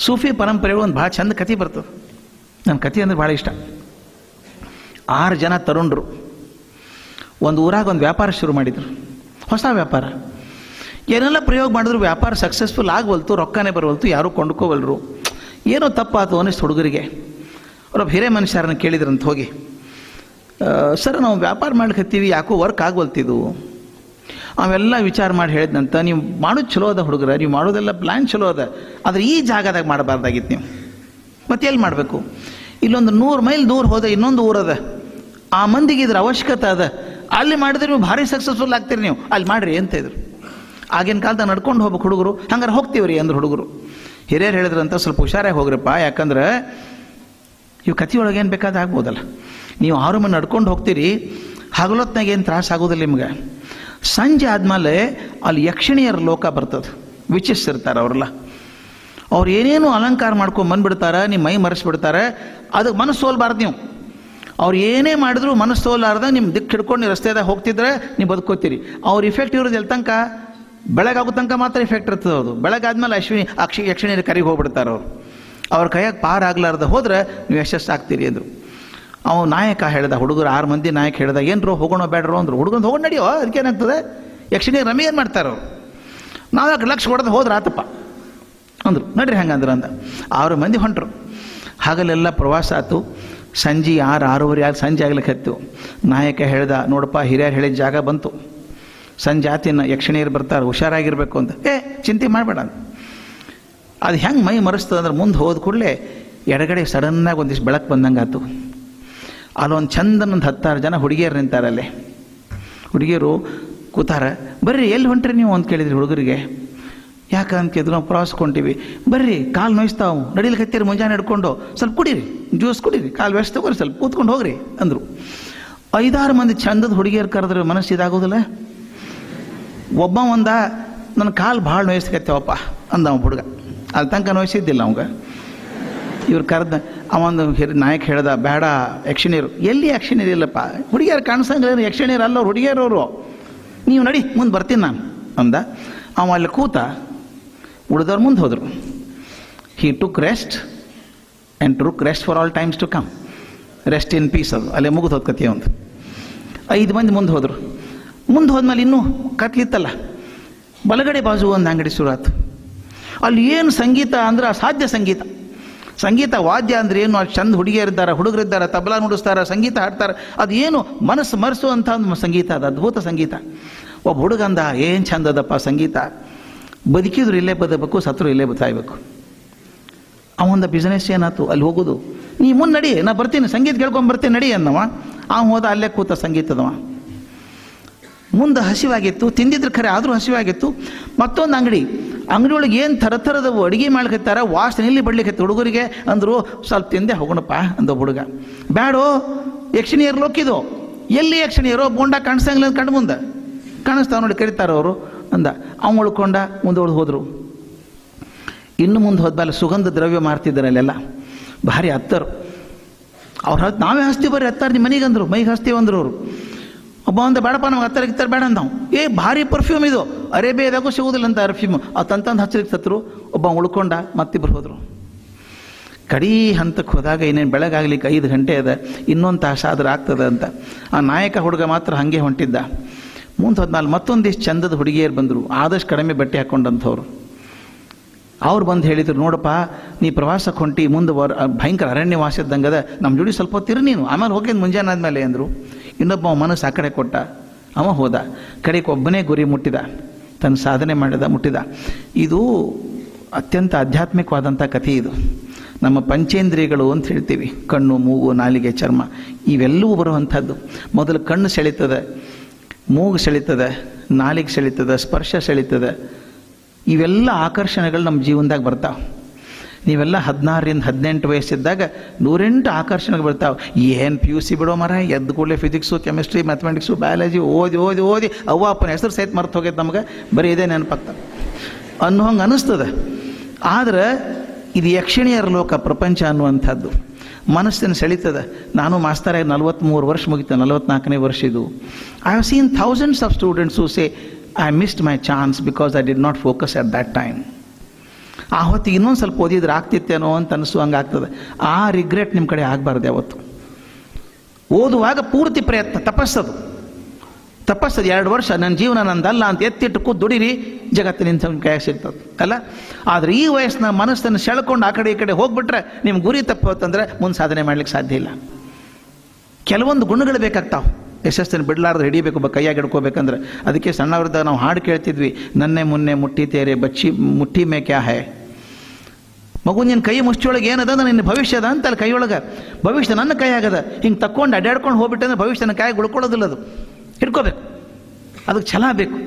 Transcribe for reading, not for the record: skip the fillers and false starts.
ಸೂಫಿ ಪರಂಪರೆಗಳು ಒಂದು ಭಾಳ ಚಂದ ಕಥೆ ಬರ್ತದೆ. ನನ್ನ ಕಥೆ ಅಂದ್ರೆ ಭಾಳ ಇಷ್ಟ. 6 ಜನ ತರುಣರು ಒಂದು ಊರಾಗ ಒಂದು ವ್ಯಾಪಾರ ಶುರು ಮಾಡಿದರು, ಹೊಸ ವ್ಯಾಪಾರ. ಏನೆಲ್ಲ ಪ್ರಯೋಗ ಮಾಡಿದ್ರು ವ್ಯಾಪಾರ ಸಕ್ಸಸ್ಫುಲ್ ಆಗವಲ್ತು, ರೊಕ್ಕನೇ ಬರವಲ್ತು, ಯಾರೂ ಕೊಂಡ್ಕೋವಲ್ರು. ಏನೋ ತಪ್ಪಾತು ಅನ್ನಿಸ್ತು ಹುಡುಗರಿಗೆ. ಅವರೊಬ್ಬ ಹಿರೇ ಮನುಷ್ಯರನ್ನ ಕೇಳಿದ್ರಂತ ಹೋಗಿ, ಸರ್ ನಾವು ವ್ಯಾಪಾರ ಮಾಡ್ಕತ್ತೀವಿ, ಯಾಕೋ ವರ್ಕ್ ಆಗವಲ್ತಿದ್ದು. ಅವೆಲ್ಲ ವಿಚಾರ ಮಾಡಿ ಹೇಳಿದ್ನಂತ, ನೀವು ಮಾಡೋದು ಚಲೋ ಅದ ಹುಡುಗರ, ನೀವು ಮಾಡೋದೆಲ್ಲ ಪ್ಲ್ಯಾನ್ ಚಲೋ ಅದ, ಆದರೆ ಈ ಜಾಗದಾಗ ಮಾಡಬಾರ್ದಾಗಿತ್ತು ನೀವು. ಮತ್ತೆ ಎಲ್ಲಿ ಮಾಡಬೇಕು? ಇಲ್ಲೊಂದು 100 ಮೈಲ್ ದೂರ ಹೋದ ಇನ್ನೊಂದು ಊರದ, ಆ ಮಂದಿಗೆ ಇದ್ರ ಅವಶ್ಯಕತೆ ಅದ, ಅಲ್ಲಿ ಮಾಡಿದ್ರೆ ನೀವು ಭಾರಿ ಸಕ್ಸಸ್ಫುಲ್ ಆಗ್ತೀರಿ, ನೀವು ಅಲ್ಲಿ ಮಾಡಿರಿ ಅಂತ ಇದ್ರು. ಆಗಿನ ಕಾಲದಾಗ ನಡ್ಕೊಂಡು ಹೋಗ್ಬೇಕು ಹುಡುಗರು. ಹಂಗಾರೆ ಹೋಗ್ತೀವಿ ರೀ ಅಂದ್ರು ಹುಡುಗರು. ಹಿರಿಯರು ಹೇಳಿದ್ರಂತ, ಸ್ವಲ್ಪ ಹುಷಾರಾಗಿ ಹೋಗ್ರಪ್ಪ, ಯಾಕಂದ್ರೆ ಇವು ಕಥೆಯೊಳಗೆ ಏನು ಬೇಕಾದ ಆಗ್ಬೋದಲ್ಲ. ನೀವು 6 ಮಂದಿ ನಡ್ಕೊಂಡು ಹೋಗ್ತೀರಿ, ಹಗಲೊತ್ನಾಗ ಏನು ತ್ರಾಸ ಆಗೋದಿಲ್ಲ ನಿಮ್ಗೆ. ಸಂಜೆ ಆದಮೇಲೆ ಅಲ್ಲಿ ಯಕ್ಷಿಣಿಯರ ಲೋಕ ಬರ್ತದೆ, ವಿಚಿಸ್ತಿರ್ತಾರೆ ಅವರೆಲ್ಲ. ಅವ್ರು ಏನೇನು ಅಲಂಕಾರ ಮಾಡ್ಕೊಂಡು ಬಂದುಬಿಡ್ತಾರೆ, ನಿಮ್ಮ ಮೈ ಮರೆಸ್ಬಿಡ್ತಾರೆ. ಅದಕ್ಕೆ ಮನಸ್ಸು ಸೋಲ್ಬಾರ್ದು ನೀವು. ಅವ್ರು ಏನೇ ಮಾಡಿದ್ರು ಮನಸ್ಸು ಸೋಲಾರ್ದ ನಿಮ್ಮ ದಿಕ್ಕು ಹಿಡ್ಕೊಂಡು ನೀವು ರಸ್ತೆದಾಗ ಹೋಗ್ತಿದ್ರೆ ನೀವು ಬದುಕೋತೀರಿ. ಅವ್ರ ಇಫೆಕ್ಟ್ ಇರೋದು ಎಲ್ಲಿ ತನಕ? ಬೆಳಗಾಗೋ ತನಕ ಮಾತ್ರ ಇಫೆಕ್ಟ್ ಇರ್ತದೆ. ಅದು ಬೆಳಗಾದ್ಮೇಲೆ ಯಕ್ಷಿಣಿಯರ ಕರಿಗೆ ಹೋಗ್ಬಿಡ್ತಾರೆ ಅವರು. ಅವ್ರ ಕೈಯಾಗ ಪಾರ ಆಗ್ಲಾರ್ದ ಹೋದ್ರೆ ನೀವು ಯಶಸ್ಸು ಆಗ್ತೀರಿ ಅಂದರು. ಅವನು ನಾಯಕ ಹೇಳ್ದ, ಹುಡುಗರು 6 ಮಂದಿ ನಾಯಕ ಹೇಳ್ದ, ಏನ್ರೋ ಹೋಗೋಣ ಬೇಡ್ರೋ ಅಂದರು. ಹುಡುಗರು ಹೋಗೋಣ ನಡಿಯೋ, ಅದಕ್ಕೇನಾಗ್ತದೆ, ಯಕ್ಷಿಣಿಯರು ರಮಿ ಏನು ಮಾಡ್ತಾರೆ ಅವರು, ನಾವು ಯಾಕೆ ಲಕ್ಷ ಹೊಡೆದು ಹೋದ್ರೆ ಆತಪ್ಪ ಅಂದರು. ನಡ್ರಿ ಹಂಗಂದ್ರೆ ಅಂದ. 6 ಮಂದಿ ಹೊಂಟರು. ಹಾಗಲೆಲ್ಲ ಪ್ರವಾಸ ಆಯ್ತು. ಸಂಜೆ 6-6:30 ಆಗಿ ಸಂಜೆ ಆಗ್ಲಿಕ್ಕೆ ಹತ್ತು. ನಾಯಕ ಹೇಳ್ದ, ನೋಡಪ್ಪ ಹಿರಿಯರು ಹೇಳಿದ ಜಾಗ ಬಂತು, ಸಂಜೆ ಆತಿನ ಯಕ್ಷಿಣಿಯರು ಬರ್ತಾರೆ, ಹುಷಾರಾಗಿರ್ಬೇಕು ಅಂತ. ಚಿಂತೆ ಮಾಡಬೇಡ ಅಂತ. ಅದು ಹೆಂಗೆ ಮೈ ಮರೆಸ್ತದೆ ಅಂದ್ರೆ, ಮುಂದೆ ಹೋದ ಕೂಡಲೇ ಎಡಗಡೆ ಸಡನ್ನಾಗಿ ಒಂದಿಷ್ಟು ಬೆಳಕು ಬಂದಂಗೆ ಆಯ್ತು. ಅಲ್ಲೊಂದು ಚಂದನೊಂದು 10 ಜನ ಹುಡುಗಿಯರು ನಿಂತಾರೆ. ಅಲ್ಲೇ ಹುಡುಗಿಯರು ಕೂತಾರ. ಬರ್ರಿ ಎಲ್ಲಿ ಹೊಂಟ್ರಿ ನೀವು ಅಂತ ಕೇಳಿದ್ರಿ ಹುಡುಗರಿಗೆ. ಯಾಕಂತ ಕೇಳಿದ್ರು, ನಾವು ಪ್ರವಾಸಕ್ಕೆ ಹೊಂಟೀವಿ. ಬರ್ರಿ, ಕಾಲು ನೋಯಿಸ್ತಾವು, ನಡಿಲಿಕ್ಕೆ ಹತ್ತೀರಿ, ಮುಂಜಾನೆ ಹಿಡ್ಕೊಂಡು ಸ್ವಲ್ಪ ಕುಡೀರಿ, ಜ್ಯೂಸ್ ಕುಡೀರಿ, ಕಾಲು ವ್ಯಸ್ತ ತಗೋರಿ, ಸ್ವಲ್ಪ ಕೂತ್ಕೊಂಡು ಹೋಗ್ರಿ ಅಂದರು. 5-6 ಮಂದಿ ಚಂದದ ಹುಡುಗಿಯರು ಕರೆದ್ರೆ ಮನಸ್ಸು ಇದಾಗೋದಿಲ್ಲ. ಒಬ್ಬ ಒಂದ, ನನ್ನ ಕಾಲು ಭಾಳ ನೋಯಿಸ್ಕತ್ತೇವಪ್ಪ ಅಂದ ಅವ ಹುಡುಗ. ಅಲ್ಲಿ ತನಕ ನೋಯಿಸಿದ್ದಿಲ್ಲ ಅವಂಗ. ಇವ್ರು ಕರೆದ ಅವೊಂದು ನಾಯಕ ಹೇಳ್ದ, ಬೇಡ ಯಕ್ಷಿಣಿಯರು. ಎಲ್ಲಿ ಯಕ್ಷಿಣಿಯರು ಇಲ್ಲಪ್ಪ, ಹುಡುಗಿಯರು ಕಾಣಿಸಂಗಿಲ್ಲ, ಯಕ್ಷಿಣಿಯರು ಅಲ್ಲವ್ರು, ಹುಡುಗಿಯರವರು, ನೀವು ನಡಿ ಮುಂದೆ ಬರ್ತೀನಿ ನಾನು ಅಂದ. ಅವ ಅಲ್ಲಿ ಕೂತ, ಉಳಿದವ್ರು ಮುಂದೆ ಹೋದರು. He took rest and took rest for all times to come. Rest in peace. ಅದು ಅಲ್ಲೇ ಮುಗಿದು ಹೋದ ಕಥೆ ಒಂದು. 5 ಮಂದಿ ಮುಂದೆ ಹೋದರು. ಮುಂದೆ ಹೋದ್ಮೇಲೆ ಇನ್ನೂ ಕತ್ಲಿತ್ತಲ್ಲ, ಬಲಗಡೆ ಬಾಜು ಒಂದು ಅಂಗಡಿ ಶುರು ಆಯ್ತು. ಅಲ್ಲಿ ಏನು ಸಂಗೀತ ಅಂದ್ರೆ ಅಸಾಧ್ಯ ಸಂಗೀತ. ಸಂಗೀತ ವಾದ್ಯ ಅಂದ್ರೆ ಏನು, ಅಲ್ಲಿ ಚಂದ ಹುಡುಗಿಯರಿದ್ದಾರೆ, ಹುಡುಗರಿದ್ದಾರೆ, ತಬಲಾ ನುಡಿಸ್ತಾರೆ, ಸಂಗೀತ ಹಾಡ್ತಾರೆ. ಅದು ಏನು ಮನಸ್ಸು ಮರೆಸುವಂಥ ಒಂದು ಸಂಗೀತ, ಅದು ಅದ್ಭುತ ಸಂಗೀತ. ಒಬ್ಬ ಹುಡುಗಂದ, ಏನು ಚಂದ ಅದಪ್ಪ ಸಂಗೀತ, ಬದುಕಿದ್ರು ಇಲ್ಲೇ ಬದಬೇಕು, ಸತ್ರು ಇಲ್ಲೇ ಸಾಯ್ಬೇಕು. ಅವನ ಬಿಸ್ನೆಸ್ ಏನಾಯ್ತು, ಅಲ್ಲಿ ಹೋಗೋದು. ನೀ ಮುಂದೆ ನಡಿ, ನಾ ಬರ್ತೀನಿ, ಸಂಗೀತ ಕೇಳ್ಕೊಂಡು ಬರ್ತೀನಿ ನಡಿ ಅನ್ನವ. ಹೋದ, ಅಲ್ಲೇ ಕೂತ ಸಂಗೀತದವ. ಮುಂದೆ ಹಸಿವಾಗಿತ್ತು, ತಿಂದಿದ್ರೆ ಖರೆ ಆದರೂ ಹಸಿವಾಗಿತ್ತು. ಮತ್ತೊಂದು ಅಂಗಡಿಯೊಳಗೆ ಏನು ಥರದ ಅಡುಗೆ ಮಾಡ್ಕತ್ತಾರ, ವಾಸನೆ ಇಲ್ಲಿ ಬಡ್ಲಿಕ್ಕೆ ಹುಡುಗರಿಗೆ. ಅಂದರು, ಸ್ವಲ್ಪ ತಿಂದೆ ಹೋಗೋಣಪ್ಪ ಅಂದ ಹುಡುಗ. ಬ್ಯಾಡೋ, ಯಕ್ಷಿಣಿಯರು ಲೋಕಿದು. ಎಲ್ಲಿ ಯಕ್ಷಿಣಿಯರೋ, ಬೋಂಡ ಕಾಣಿಸಂಗಿಲ್ಲ ಕಂಡು ಮುಂದೆ ಕಾಣಿಸ್ತಾವ ನೋಡಿ, ಕರೀತಾರೆ ಅವರು ಅಂದ. ಅವ್ನು ಉಳ್ಕೊಂಡ ಮುಂದೆ ಹೋದರು. ಇನ್ನು ಮುಂದೆ ಹೋದ್ಮೇಲೆ ಸುಗಂಧ ದ್ರವ್ಯ ಮಾರ್ತಿದ್ದಾರೆ ಅಲ್ಲೆಲ್ಲ, ಭಾರಿ ಹತ್ತರು. ಅವ್ರು ನಾವೇ ಹಸ್ತೀವಿ ಬರ್ರಿ ಹತ್ತಾರ ನಿಮ್ಮ ಮನೆಗೆ ಅಂದರು, ಮೈಗೆ ಹಸ್ತೀವಿ ಅಂದರು ಅವರು. ಒಬ್ಬ ಒಂದು ಬೇಡಪ್ಪ ನಮ್ಗೆ ಹತ್ತಾರ ಗಿತ್ತಾರ ಬೇಡ ಅಂದ. ಭಾರಿ ಪರ್ಫ್ಯೂಮ್ ಇದು, ಅರೇಬಿಯಾದಾಗೂ ಸಿಗೋದಿಲ್ಲ ಅಂತ ಪರ್ಫ್ಯೂಮ್. ಅದು ತಂತಂದು ಹಚ್ಚಲಿಕ್ಕೆ ಸತ್ರು. ಒಬ್ಬ ಉಳ್ಕೊಂಡ, ಮತ್ತಿಬ್ಬರು ಹೋದರು. ಕಡೀ ಹಂತಕ್ಕೆ ಹೋದಾಗ ಇನ್ನೇನು ಬೆಳಗಾಗ್ಲಿಕ್ಕೆ 5 ಗಂಟೆ ಅದ, ಇನ್ನೊಂದು ತಾಸಾದ್ರೆ ಆಗ್ತದೆ ಅಂತ. ಆ ನಾಯಕ ಹುಡುಗ ಮಾತ್ರ ಹಾಗೆ ಹೊಂಟಿದ್ದ. ಮುಂದೆ ಹೋದ್ಮೇಲೆ ಮತ್ತೊಂದಿಷ್ಟು ಚಂದದ ಹುಡುಗಿಯರು ಬಂದರು, ಆದಷ್ಟು ಕಡಿಮೆ ಬಟ್ಟೆ ಹಾಕ್ಕೊಂಡಂಥವ್ರು. ಅವ್ರು ಬಂದು ಹೇಳಿದ್ರು, ನೋಡಪ್ಪ ನೀ ಪ್ರವಾಸಕ್ಕೆ ಹೊಂಟಿ, ಮುಂದೆ ಭಯಂಕರ ಅರಣ್ಯವಾಸದಂಗದ, ನಮ್ಮ ಜೋಡಿ ಸ್ವಲ್ಪ ಹೊತ್ತಿರು ನೀನು, ಆಮೇಲೆ ಹೋಗಿದ್ದು ಮುಂಜಾನೆ ಆದಮೇಲೆ ಅಂದರು. ಇನ್ನೊಬ್ಬ ಮನಸ್ಸು ಆ ಕಡೆ ಕೊಟ್ಟ, ಅವ ಹೋದ. ಕಡೆಗೆ ಒಬ್ಬನೇ ಗುರಿ ಮುಟ್ಟಿದ, ತನ್ನ ಸಾಧನೆ ಮುಟ್ಟಿದ. ಇದು ಅತ್ಯಂತ ಆಧ್ಯಾತ್ಮಿಕವಾದಂಥ ಕಥೆ. ಇದು ನಮ್ಮ ಪಂಚೇಂದ್ರಿಯಗಳು ಅಂತ ಹೇಳ್ತೀವಿ, ಕಣ್ಣು, ಮೂಗು, ನಾಲಿಗೆ, ಚರ್ಮ, ಇವೆಲ್ಲವೂ ಬರುವಂಥದ್ದು. ಮೊದಲು ಕಣ್ಣು ಸೆಳೀತದೆ, ಮೂಗು ಸೆಳೀತದೆ, ನಾಲಿಗೆ ಸೆಳೀತದೆ, ಸ್ಪರ್ಶ ಸೆಳೀತದೆ. ಇವೆಲ್ಲ ಆಕರ್ಷಣೆಗಳು ನಮ್ಮ ಜೀವನದಾಗ ಬರ್ತಾವೆ. ನೀವೆಲ್ಲ 16ರಿಂದ 18 ವಯಸ್ಸಿದ್ದಾಗ 108 ಆಕರ್ಷಣೆಗಳು ಬರ್ತಾವೆ. ಏನು PUC ಬಿಡೋ ಮರ, ಎದ್ದು ಕೂಡಲೇ ಫಿಸಿಕ್ಸು, ಕೆಮಿಸ್ಟ್ರಿ, ಮ್ಯಾಥಮೆಟಿಕ್ಸು, ಬಯಾಲಜಿ ಓದಿ ಅವ್ವ ಅಪ್ಪನ ಹೆಸರು ಸಹಿತ ಮರ್ತು ಹೋಗೈತೆ ನಮಗೆ, ಬರೀ ಇದೇ ನೆನಪಾಗ್ತದೆ ಅನ್ನೋ ಹಂಗೆ ಅನ್ನಿಸ್ತದೆ. ಆದರೆ ಇದು ಯಕ್ಷಿಣಿಯರ ಲೋಕ, ಪ್ರಪಂಚ ಅನ್ನುವಂಥದ್ದು ಮನಸ್ಸಿನ ಸೆಳೀತದೆ. ನಾನು ಮಾಸ್ತರಾಗಿ 43 ವರ್ಷ ಮುಗಿತು, 44ನೇ ವರ್ಷ ಇದು. I have seen thousands of students who say I missed my chance because I did not focus at that time. ಆ ಹೊತ್ತಿಗೆ ಇನ್ನೊಂದು ಸ್ವಲ್ಪ ಓದಿದ್ರೆ ಆಗ್ತಿತ್ತೇನೋ ಅಂತ ಅನಿಸು ಹಂಗೆ ಆಗ್ತದೆ. ಆ ರಿಗ್ರೆಟ್ ನಿಮ್ಮ ಕಡೆ ಆಗಬಾರ್ದು ಯಾವತ್ತು. ಓದುವಾಗ ಪೂರ್ತಿ ಪ್ರಯತ್ನ, ತಪಸ್ಸದು 2 ವರ್ಷ ನನ್ನ ಜೀವನ ನಂದಲ್ಲ ಅಂತ ಎತ್ತಿಟ್ಟು ಕೂತ್ ದುಡಿರಿ, ಜಗತ್ತಿನಿಂದ ಕೈಯಾಗ ಸಿಗ್ತದೆ ಅಲ್ಲ. ಆದರೆ ಈ ವಯಸ್ಸಿನ ಮನಸ್ಸನ್ನು ಸೆಳ್ಕೊಂಡು ಆ ಕಡೆ ಈ ಕಡೆ ಹೋಗ್ಬಿಟ್ರೆ ನಿಮ್ಮ ಗುರಿ ತಪ್ಪುತ್ತಂದ್ರೆ ಮುಂದೆ ಸಾಧನೆ ಮಾಡ್ಲಿಕ್ಕೆ ಸಾಧ್ಯ ಇಲ್ಲ. ಕೆಲವೊಂದು ಗುಣಗಳು ಬೇಕಾಗ್ತಾವೆ ಯಶಸ್ಸನ್ನು ಬಿಡಲಾರ್ದು ಹಿಡಿಬೇಕು, ಕೈಯಾಗಿ ಹಿಡ್ಕೋಬೇಕಂದ್ರೆ. ಅದಕ್ಕೆ ಸಣ್ಣವ್ರದಾಗ ನಾವು ಹಾಡು ಕೇಳ್ತಿದ್ವಿ, ನನ್ನೆ ಮುನ್ನೆ ಮುಟ್ಟಿ ತೇರೆ ಬಚ್ಚಿ ಮುಟ್ಟಿ ಮೇ ಕ್ಯಾ ಹೈ. ಮಗು ನಿನ್ನ ಕೈ ಮುಷ್ಟಿಯೊಳಗೆ ಏನದ, ನಿನ್ನ ಭವಿಷ್ಯ ಅದ ಅಂತಲ್ಲ. ಕೈಯೊಳಗೆ ಭವಿಷ್ಯ ನನ್ನ ಕೈ ಆಗದ. ಹಿಂಗೆ ತಕ್ಕೊಂಡು ಅಡ್ಡಾಡ್ಕೊಂಡು ಹೋಗ್ಬಿಟ್ಟಂದ್ರೆ ಭವಿಷ್ಯನ ಕೈಯಾಗಿ ಉಳ್ಕೊಳ್ಳೋದಿಲ್ಲ, ಅದು ಹಿಡ್ಕೋಬೇಕು. ಅದಕ್ಕೆ ಛಲ ಬೇಕು.